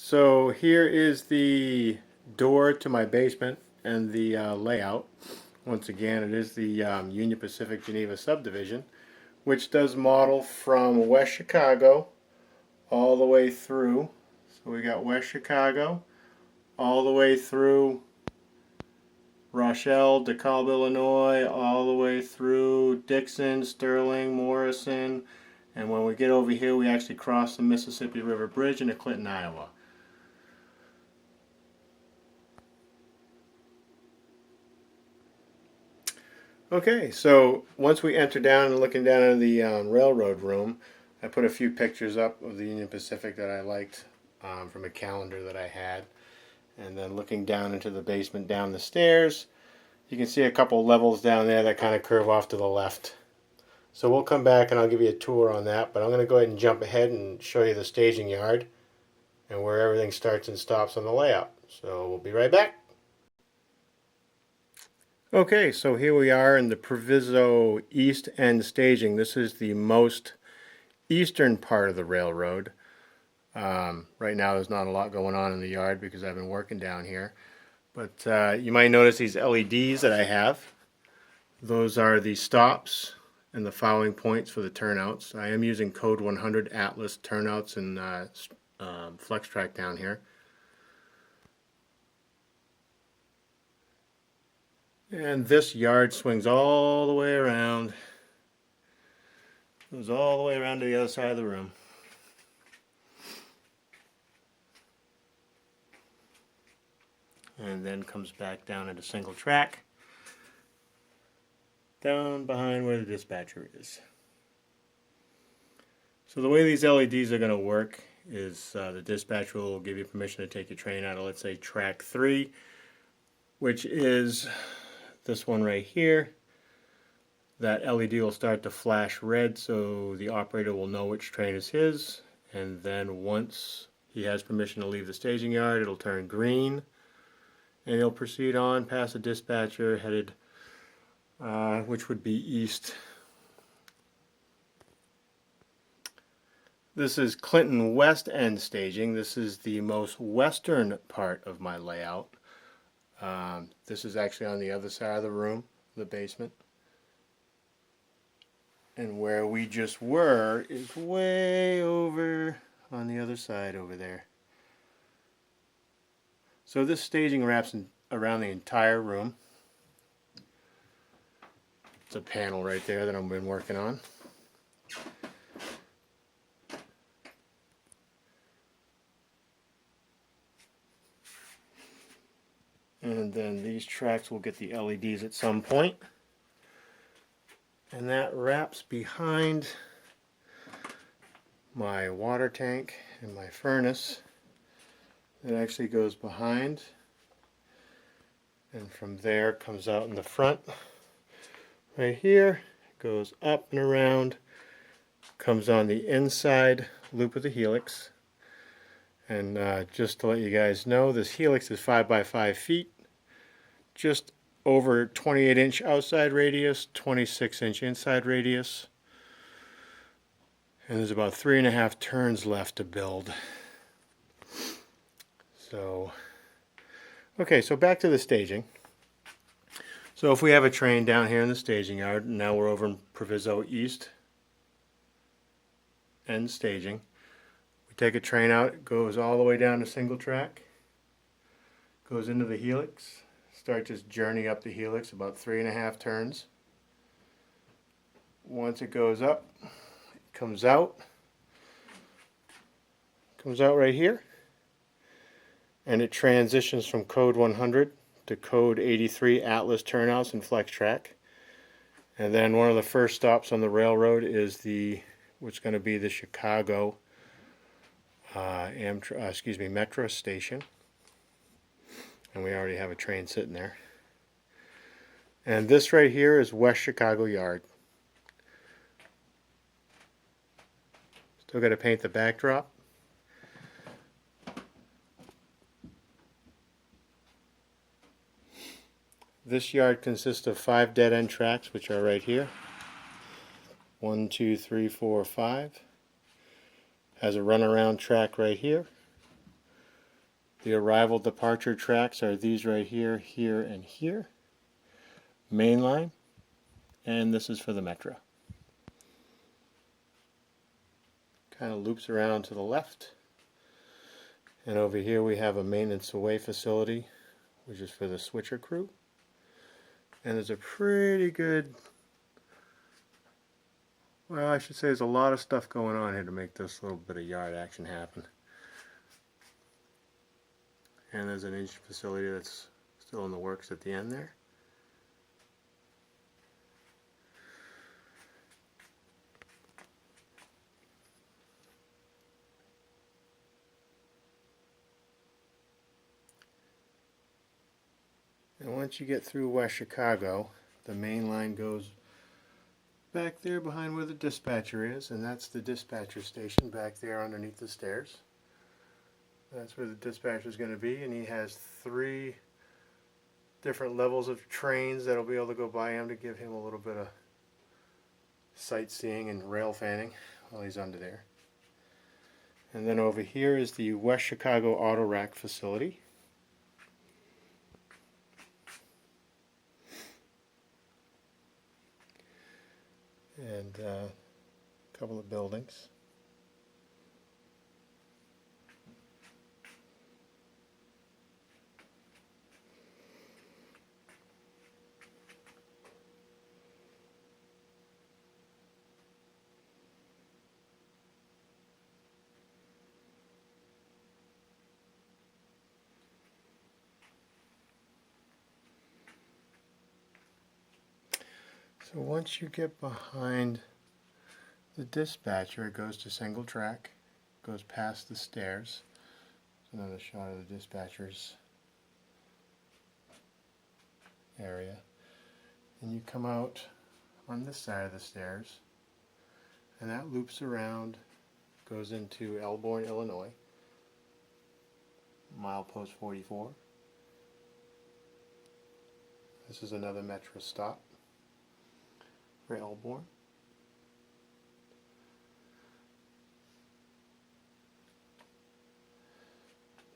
So here is the door to my basement and the layout. Once again, it is the Union Pacific Geneva subdivision, which does model from West Chicago all the way through. So we got West Chicago all the way through Rochelle, DeKalb, Illinois, all the way through Dixon, Sterling, Morrison, and when we get over here, we actually cross the Mississippi River Bridge into Clinton, Iowa. Okay, so once we enter down and looking down into the railroad room, I put a few pictures up of the Union Pacific that I liked from a calendar that I had. And then looking down into the basement down the stairs, you can see a couple levels down there that kind of curve off to the left. So we'll come back and I'll give you a tour on that, but I'm going to go ahead and jump ahead and show you the staging yard and where everything starts and stops on the layout. So we'll be right back. Okay, so here we are in the Proviso East End staging. This is the most eastern part of the railroad. Right now there's not a lot going on in the yard because I've been working down here. But you might notice these LEDs that I have. Those are the stops and the following points for the turnouts. I am using code 100 Atlas turnouts and flex track down here. And this yard swings all the way around. Goes all the way around to the other side of the room. And then comes back down into single track. Down behind where the dispatcher is. So the way these LEDs are going to work is the dispatcher will give you permission to take your train out of, let's say, track 3, which is this one right here. That LED will start to flash red so the operator will know which train is his, and then once he has permission to leave the staging yard, it'll turn green and he'll proceed on past the dispatcher headed which would be east. This is Clinton West End staging. This is the most western part of my layout. This is actually on the other side of the room, the basement. And where we just were is way over on the other side over there. So this staging wraps around the entire room. It's a panel right there that I've been working on. And then these tracks will get the LEDs at some point. And that wraps behind my water tank and my furnace. It actually goes behind. And from there comes out in the front. Right here, goes up and around, comes on the inside loop of the helix. And just to let you guys know, this helix is 5 by 5 feet, just over 28-inch outside radius, 26-inch inside radius. And there's about 3.5 turns left to build. So, okay, so back to the staging. So if we have a train down here in the staging yard, and now we're over in Proviso East End staging. We take a train out, it goes all the way down to single track, goes into the helix, starts its journey up the helix, about 3.5 turns. Once it goes up, it comes out right here, and it transitions from code 100 to code 83 Atlas turnouts and flex track. And then one of the first stops on the railroad is what's going to be the Chicago Metro station. And we already have a train sitting there. And this right here is West Chicago Yard. Still got to paint the backdrop. This yard consists of 5 dead-end tracks, which are right here. 1, 2, 3, 4, 5. Has a runaround track right here. The arrival departure tracks are these right here, here, and here. Main line, and this is for the Metro. Kind of loops around to the left. And over here we have a maintenance away facility, which is for the switcher crew. And there's a pretty good, well, I should say there's a lot of stuff going on here to make this little bit of yard action happen. And there's an engine facility that's still in the works at the end there. And once you get through West Chicago, the main line goes back there behind where the dispatcher is, and that's the dispatcher station back there underneath the stairs. That's where the dispatcher is going to be, and he has 3 different levels of trains that'll be able to go by him to give him a little bit of sightseeing and rail fanning while he's under there. And then over here is the West Chicago Auto Rack facility. And a couple of buildings. So once you get behind the dispatcher, it goes to single track, goes past the stairs. There's another shot of the dispatcher's area. And you come out on this side of the stairs, and that loops around, goes into Elburn, Illinois, milepost 44. This is another Metro stop for Elburn.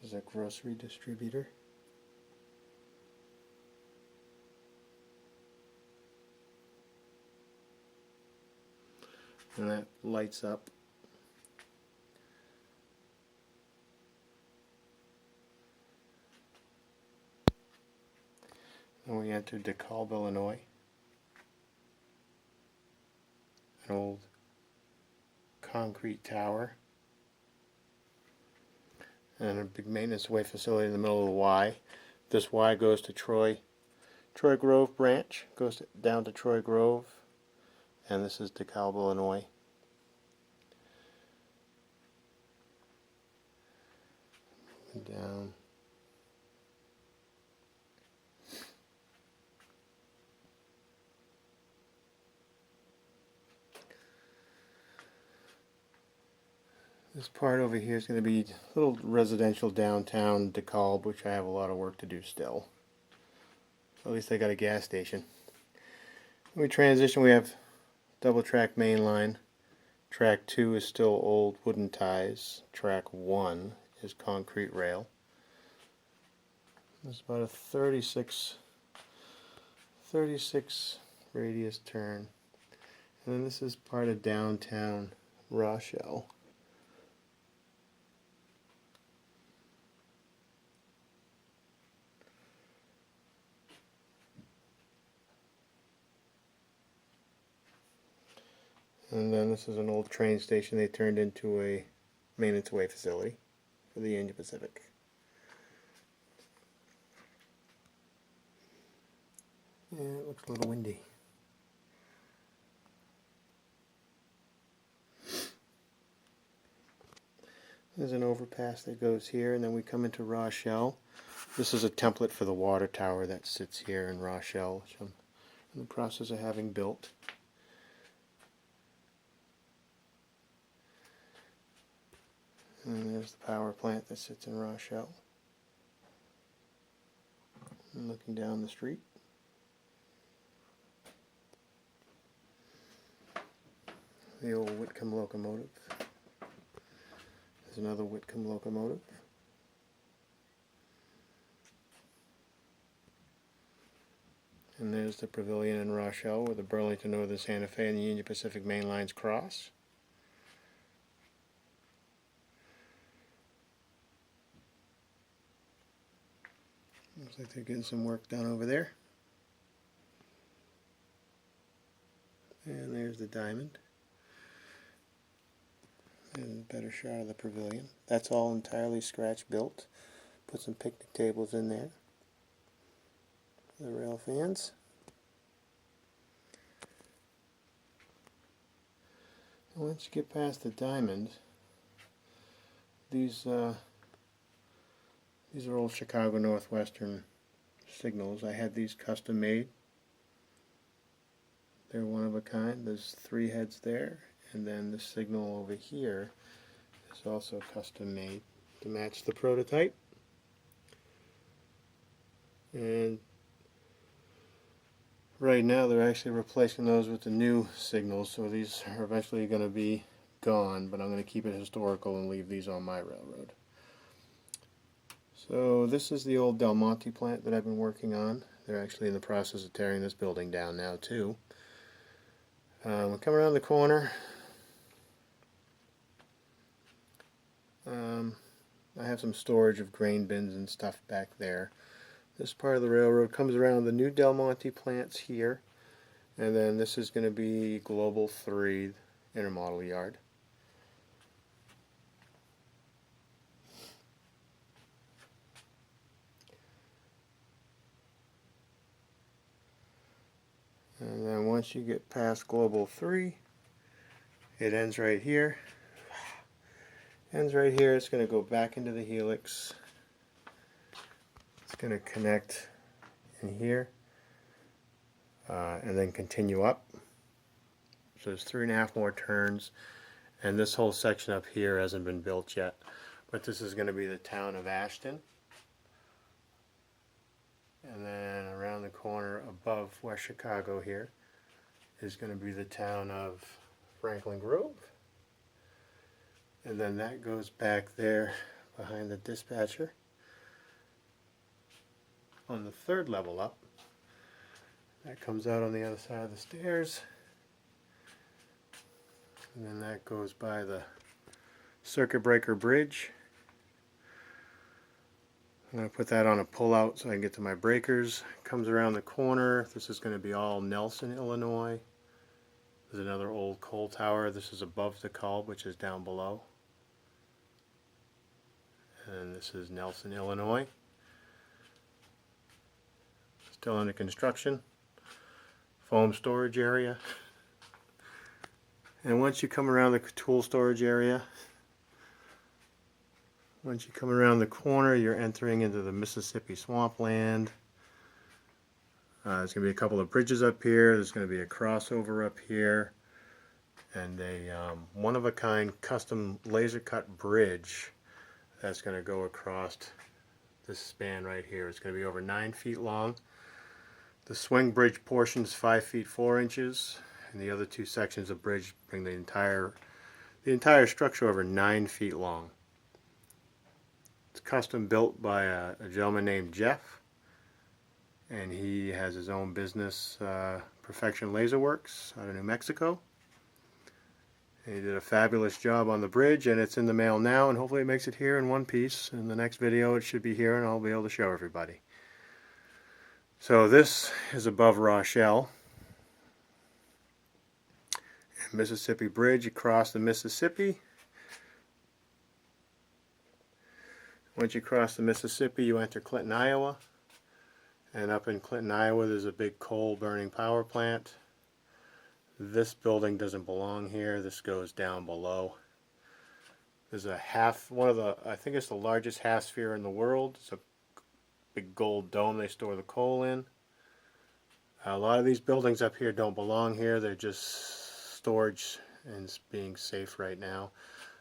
This is a grocery distributor. And that lights up. And we enter DeKalb, Illinois. An old concrete tower. And a big maintenance away facility in the middle of the Y. This Y goes to Troy Grove branch, goes down to Troy Grove, and this is DeKalb, Illinois. And down. This part over here is going to be a little residential downtown DeKalb, which I have a lot of work to do still. At least I got a gas station. When we transition, we have double track main line. Track 2 is still old wooden ties. Track 1 is concrete rail. There's about a 36 radius turn. And then this is part of downtown Rochelle. And then this is an old train station they turned into a maintenance away facility for the Union Pacific. Yeah, it looks a little windy. There's an overpass that goes here, and then we come into Rochelle. This is a template for the water tower that sits here in Rochelle, which I'm in the process of having built. And there's the power plant that sits in Rochelle. And looking down the street. The old Whitcomb locomotive. There's another Whitcomb locomotive. And there's the Pavilion in Rochelle where the Burlington, Northern Santa Fe, and the Union Pacific main lines cross. Looks like they're getting some work done over there. And there's the diamond. And a better shot of the Pavilion. That's all entirely scratch built. Put some picnic tables in there. The rail fans. And once you get past the diamond, these are old Chicago Northwestern signals. I had these custom made. They're one of a kind. There's 3 heads there, and then the signal over here is also custom made to match the prototype. And right now they're actually replacing those with the new signals, so these are eventually going to be gone, but I'm going to keep it historical and leave these on my railroad. So this is the old Del Monte plant that I've been working on. They're actually in the process of tearing this building down now too. We come around the corner. I have some storage of grain bins and stuff back there. This part of the railroad comes around the new Del Monte plants here, and then this is going to be Global 3 intermodal yard. And then once you get past Global 3, it ends right here. Ends right here. It's going to go back into the helix. It's going to connect in here and then continue up. So there's 3.5 more turns, and this whole section up here hasn't been built yet, but this is going to be the town of Ashton. And then around the corner above West Chicago here is going to be the town of Franklin Grove. And then that goes back there behind the dispatcher on the 3rd level up. That comes out on the other side of the stairs. And then that goes by the circuit breaker bridge. I'm going to put that on a pull-out so I can get to my breakers. Comes around the corner. This is going to be all Nelson, Illinois. There's another old coal tower. This is above DeKalb, which is down below. And this is Nelson, Illinois. Still under construction. Foam storage area. And once you come around the tool storage area, once you come around the corner, you're entering into the Mississippi swampland. There's going to be a couple of bridges up here. There's going to be a crossover up here. And a one-of-a-kind custom laser-cut bridge that's going to go across this span right here. It's going to be over 9 feet long. The swing bridge portion is 5 feet 4 inches. And the other 2 sections of bridge bring the entire structure over 9 feet long. It's custom built by a gentleman named Jeff, and he has his own business, Perfection Laser Works, out of New Mexico. And he did a fabulous job on the bridge, and it's in the mail now, and hopefully it makes it here in one piece. In the next video it should be here, and I'll be able to show everybody. So this is above Rochelle. Mississippi Bridge across the Mississippi. Once you cross the Mississippi, you enter Clinton, Iowa. And up in Clinton, Iowa, there's a big coal burning power plant. This building doesn't belong here. This goes down below. There's a I think it's the largest half sphere in the world. It's a big gold dome they store the coal in. A lot of these buildings up here don't belong here. They're just storage and being safe right now.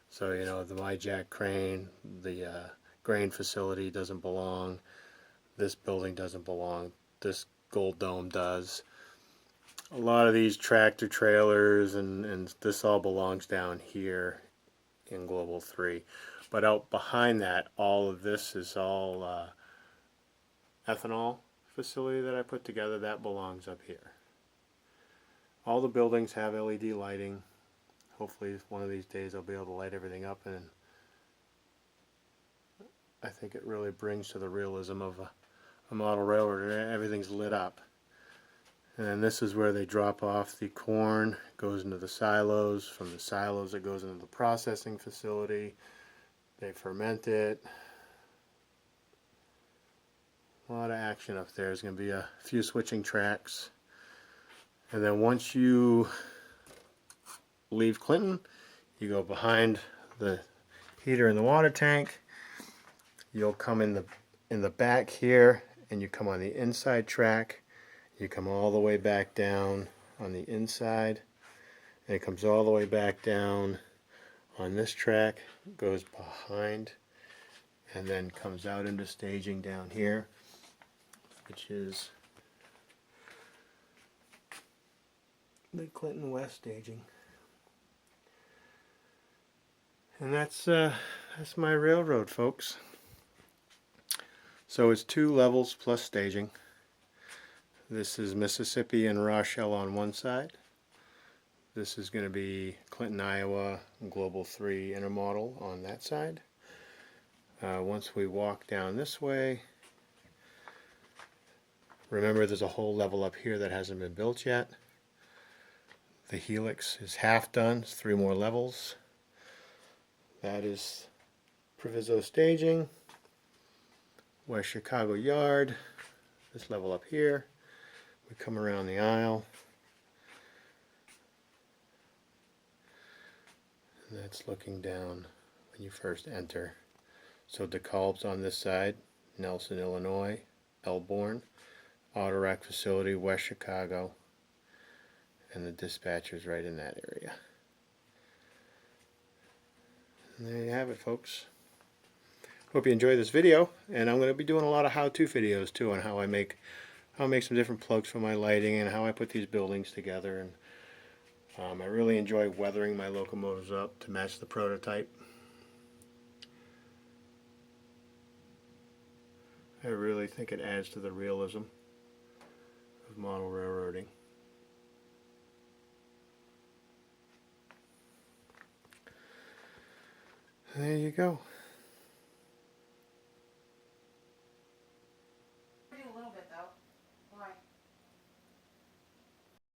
So, you know, the MyJack crane, the grain facility doesn't belong. This building doesn't belong. This gold dome does. A lot of these tractor trailers and this all belongs down here in Global 3. But out behind that, all of this is all ethanol facility that I put together, that belongs up here. All the buildings have LED lighting. Hopefully one of these days I'll be able to light everything up, and I think it really brings to the realism of a model railroad. Everything's lit up. And then this is where they drop off the corn, goes into the silos. From the silos it goes into the processing facility. They ferment it. A lot of action up there. There's going to be a few switching tracks. And then once you leave Clinton, you go behind the heater in the water tank. You'll come in the back here, and you come on the inside track. You come all the way back down on the inside, and it comes all the way back down on this track, goes behind, and then comes out into staging down here, which is the Clinton West staging. And that's my railroad, folks. So it's 2 levels plus staging. This is Mississippi and Rochelle on one side. This is going to be Clinton, Iowa, Global 3 intermodal on that side. Once we walk down this way, remember there's a whole level up here that hasn't been built yet. The helix is half done. It's 3 more levels. That is Proviso staging. West Chicago Yard. This level up here. We come around the aisle. And that's looking down when you first enter. So DeKalb's on this side. Nelson, Illinois. Elburn. Auto rack facility, West Chicago. And the dispatcher's right in that area. And there you have it, folks. Hope you enjoy this video, and I'm going to be doing a lot of how-to videos too on how I make some different plugs for my lighting and how I put these buildings together. And I really enjoy weathering my locomotives up to match the prototype. I really think it adds to the realism of model railroading. There you go.